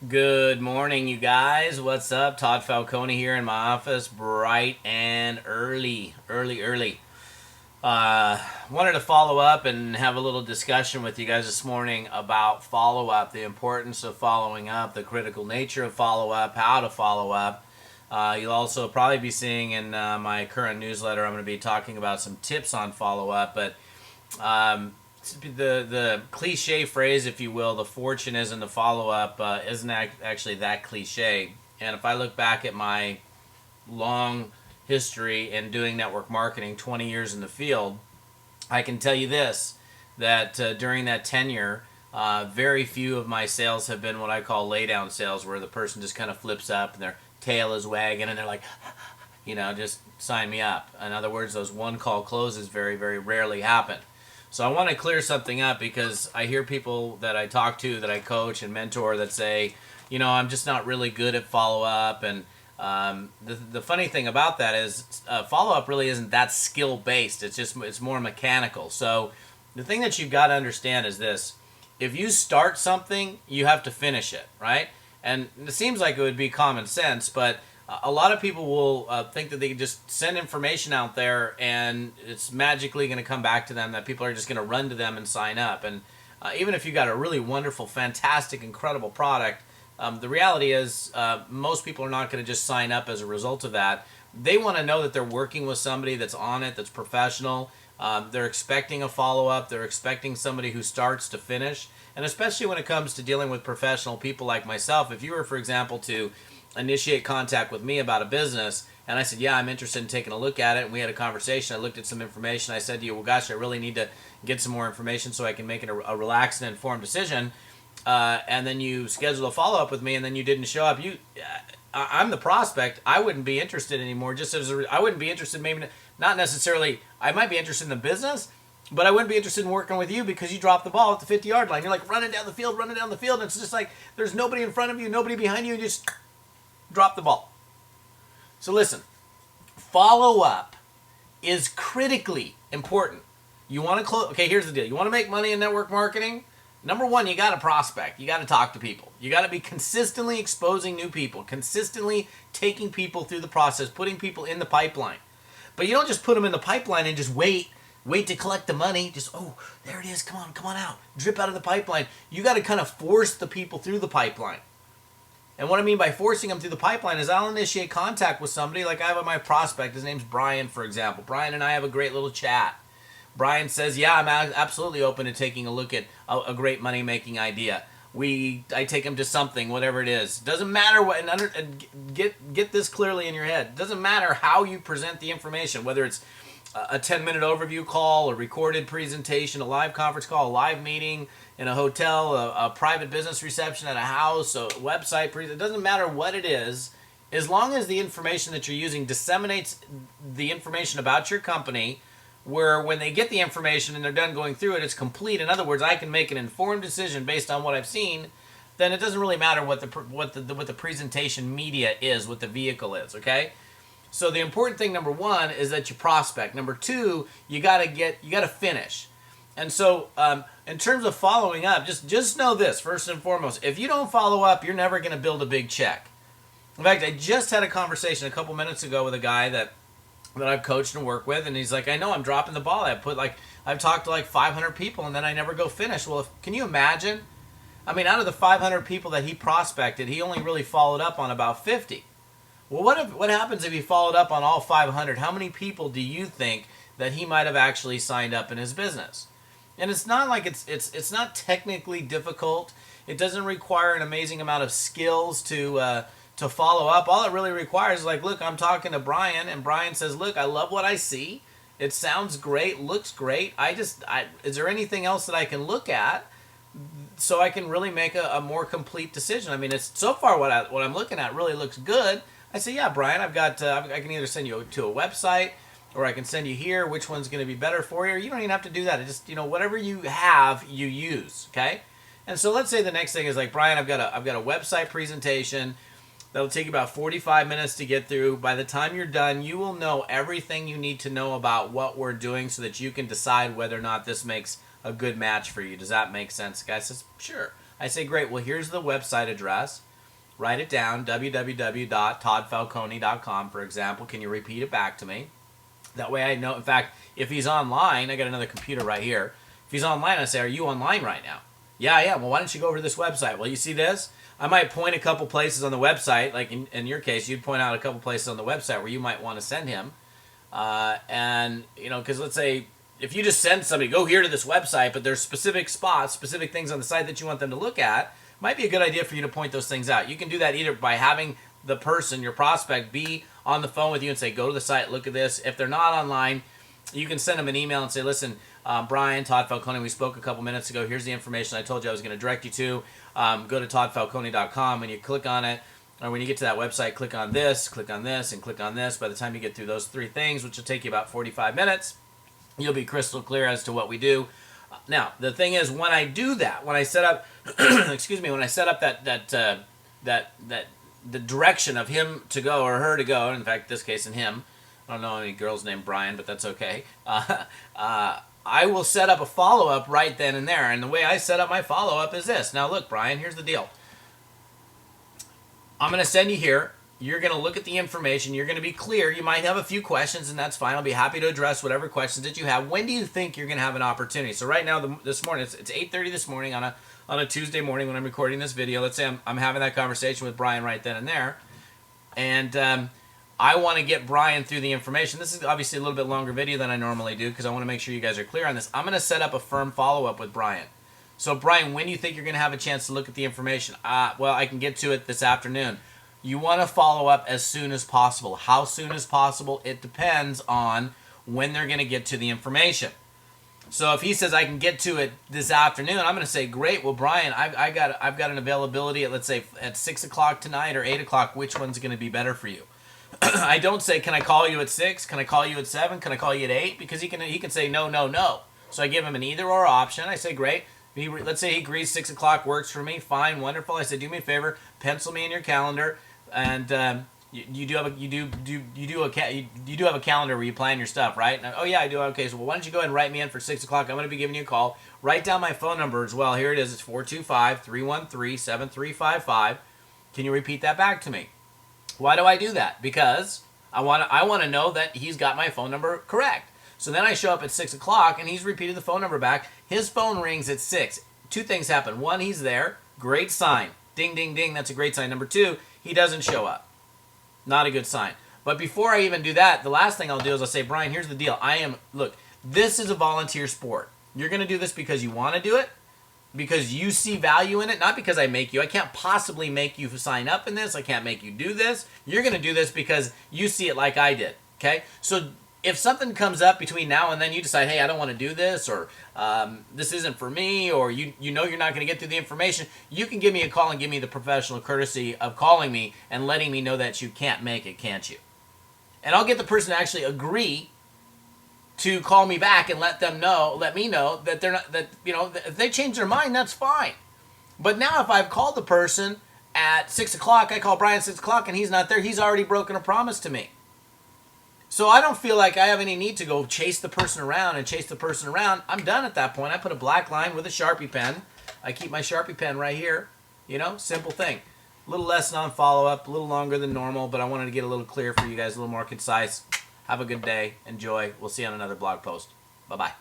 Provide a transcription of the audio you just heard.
Good morning, you guys. What's up? Todd Falcone here in my office, bright and early. Wanted to follow up and have a little discussion with you guys this morning about follow up, the importance of following up, the critical nature of follow up, how to follow up. You'll also probably be seeing in my current newsletter, I'm going to be talking about some tips on follow up, but um, the cliche phrase, if you will, the fortune is in the follow up, isn't actually that cliche. And if I look back at my long history in doing network marketing, 20 years in the field, I can tell you this, that during that tenure, very few of my sales have been what I call lay down sales, where the person just kind of flips up and their tail is wagging and they're like, just sign me up. In other words, those one call closes very rarely happen. So I want to clear something up because I hear people that I talk to, that I coach and mentor, that say, I'm just not really good at follow up. And the funny thing about that is follow up really isn't that skill based. It's more mechanical. So the thing that you've got to understand is this: if you start something, you have to finish it, right? And it seems like it would be common sense, but a lot of people will think that they can just send information out there and it's magically going to come back to them, that people are just going to run to them and sign up. And even if you got a really wonderful, fantastic, incredible product, the reality is most people are not going to just sign up as a result of that. They want to know that they're working with somebody that's on it, that's professional. They're expecting a follow-up. They're expecting somebody who starts to finish. And especially when it comes to dealing with professional people like myself, if you were, for example, to initiate contact with me about a business, and I said, yeah, I'm interested in taking a look at it, and we had a conversation, I looked at some information, I said to you, well, gosh, I really need to get some more information so I can make it a relaxed and informed decision, and then you schedule a follow-up with me, and then you didn't show up. I'm the prospect. I wouldn't be interested anymore. I wouldn't be interested, maybe not necessarily, I might be interested in the business, but I wouldn't be interested in working with you because you dropped the ball at the 50-yard line. You're like running down the field, and it's just like there's nobody in front of you, nobody behind you, and you just drop the ball. So listen, follow up is critically important. You want to close. Okay, here's the deal. You want to make money in network marketing? Number one, you got to prospect. You got to talk to people. You got to be consistently exposing new people, consistently taking people through the process, putting people in the pipeline. But you don't just put them in the pipeline and just wait to collect the money. Just, oh, there it is. Come on out. Drip out of the pipeline. You got to kind of force the people through the pipeline. And what I mean by forcing them through the pipeline is I'll initiate contact with somebody. Like I have my prospect. His name's Brian, for example. Brian and I have a great little chat. Brian says, yeah, I'm absolutely open to taking a look at a great money-making idea. I take him to something, whatever it is. Doesn't matter what, and get this clearly in your head. Doesn't matter how you present the information, whether it's a 10-minute overview call, a recorded presentation, a live conference call, a live meeting in a hotel, a private business reception at a house, a website. It doesn't matter what it is, as long as the information that you're using disseminates the information about your company, where when they get the information and they're done going through it, it's complete. In other words, I can make an informed decision based on what I've seen. Then it doesn't really matter what the presentation media is, what the vehicle is. Okay. So the important thing, number one, is that you prospect. Number two, you gotta finish. And so, in terms of following up, just know this first and foremost: if you don't follow up, you're never going to build a big check. In fact, I just had a conversation a couple minutes ago with a guy that I've coached and worked with, and he's like, "I know I'm dropping the ball. I've talked to like 500 people, and then I never go finish." Well, can you imagine? I mean, out of the 500 people that he prospected, he only really followed up on about 50. Well, what happens if he followed up on all 500? How many people do you think that he might have actually signed up in his business? And it's not like it's not technically difficult. It doesn't require an amazing amount of skills to follow up. All it really requires is like, look, I'm talking to Brian, and Brian says, look, I love what I see. It sounds great, looks great. Is there anything else that I can look at so I can really make a more complete decision? I mean, it's so far what I'm looking at really looks good. I say, yeah, Brian, I can either send you to a website, or I can send you here. Which one's going to be better for you? Or you don't even have to do that. It just, whatever you have, you use. Okay. And so let's say the next thing is like, Brian, I've got a website presentation that'll take about 45 minutes to get through. By the time you're done, you will know everything you need to know about what we're doing so that you can decide whether or not this makes a good match for you. Does that make sense? The guy says, sure. I say, great, well, here's the website address. Write it down, www.toddfalcone.com, for example. Can you repeat it back to me? That way I know. In fact, if he's online, I got another computer right here. If he's online, I say, are you online right now? Yeah, I am. Well, why don't you go over to this website? Well, you see this? I might point a couple places on the website. Like in your case, you'd point out a couple places on the website where you might want to send him. And, you know, because let's say if you just send somebody, go here to this website, but there's specific spots, specific things on the site that you want them to look at, might be a good idea for you to point those things out. You can do that either by having the person, your prospect, be on the phone with you and say, go to the site, look at this. If they're not online, you can send them an email and say, listen, Brian, Todd Falcone, we spoke a couple minutes ago. Here's the information I told you I was going to direct you to. Go to toddfalcone.com, and you click on it. Or when you get to that website, click on this, and click on this. By the time you get through those three things, which will take you about 45 minutes, you'll be crystal clear as to what we do. Now, the thing is, when I do that, when I set up, excuse me, when I set up the direction of him to go or her to go, in fact, this case in him, I don't know any girls named Brian, but that's okay. I will set up a follow-up right then and there. And the way I set up my follow-up is this. Now, look, Brian, here's the deal. I'm going to send you here. You're going to look at the information. You're going to be clear. You might have a few questions, and that's fine. I'll be happy to address whatever questions that you have. When do you think you're going to have an opportunity? So right now, this morning, it's 8:30 this morning on a Tuesday morning when I'm recording this video. Let's say I'm having that conversation with Brian right then and there. And I want to get Brian through the information. This is obviously a little bit longer video than I normally do because I want to make sure you guys are clear on this. I'm going to set up a firm follow-up with Brian. So, Brian, when do you think you're going to have a chance to look at the information? Well, I can get to it this afternoon. You want to follow up as soon as possible. How soon as possible? It depends on when they're going to get to the information. So if he says I can get to it this afternoon, I'm going to say, great. Well, Brian, I've got an availability at, let's say, at 6 o'clock tonight or 8 o'clock. Which one's going to be better for you? I don't say, can I call you at 6? Can I call you at 7? Can I call you at 8? Because he can say no, no, no. So I give him an either or option. I say, great. Let's say he agrees 6 o'clock works for me. Fine, wonderful. I say, do me a favor, pencil me in your calendar, and you do have a calendar where you plan your stuff, right? And, oh yeah, I do. Okay, so why don't you go ahead and write me in for 6 o'clock? I'm going to be giving you a call. Write down my phone number as well. Here it is. It's 425-313-7355. Can you repeat that back to me? Why do I do that? Because I want to know that he's got my phone number correct. So then I show up at 6 o'clock, and he's repeated the phone number back. His phone rings at 6. Two things happen. One, he's there. Great sign. Ding, ding, ding. That's a great sign. Number two, he doesn't show up. Not a good sign. But before I even do that, the last thing I'll do is I'll say, Brian, here's the deal. Look, this is a volunteer sport. You're going to do this because you want to do it, because you see value in it, not because I make you. I can't possibly make you sign up in this. I can't make you do this. You're going to do this because you see it like I did, okay? So if something comes up between now and then, you decide, hey, I don't want to do this, or this isn't for me, or you know you're not going to get through the information, you can give me a call and give me the professional courtesy of calling me and letting me know that you can't make it, can't you? And I'll get the person to actually agree to call me back and let me know that they're not, that, you know, if they change their mind, that's fine. But now if I've called the person at 6 o'clock, I call Brian at 6 o'clock and he's not there, he's already broken a promise to me. So I don't feel like I have any need to go chase the person around. I'm done at that point. I put a black line with a Sharpie pen. I keep my Sharpie pen right here. You know, simple thing. A little less non-follow-up, a little longer than normal, but I wanted to get a little clear for you guys, a little more concise. Have a good day. Enjoy. We'll see you on another blog post. Bye-bye.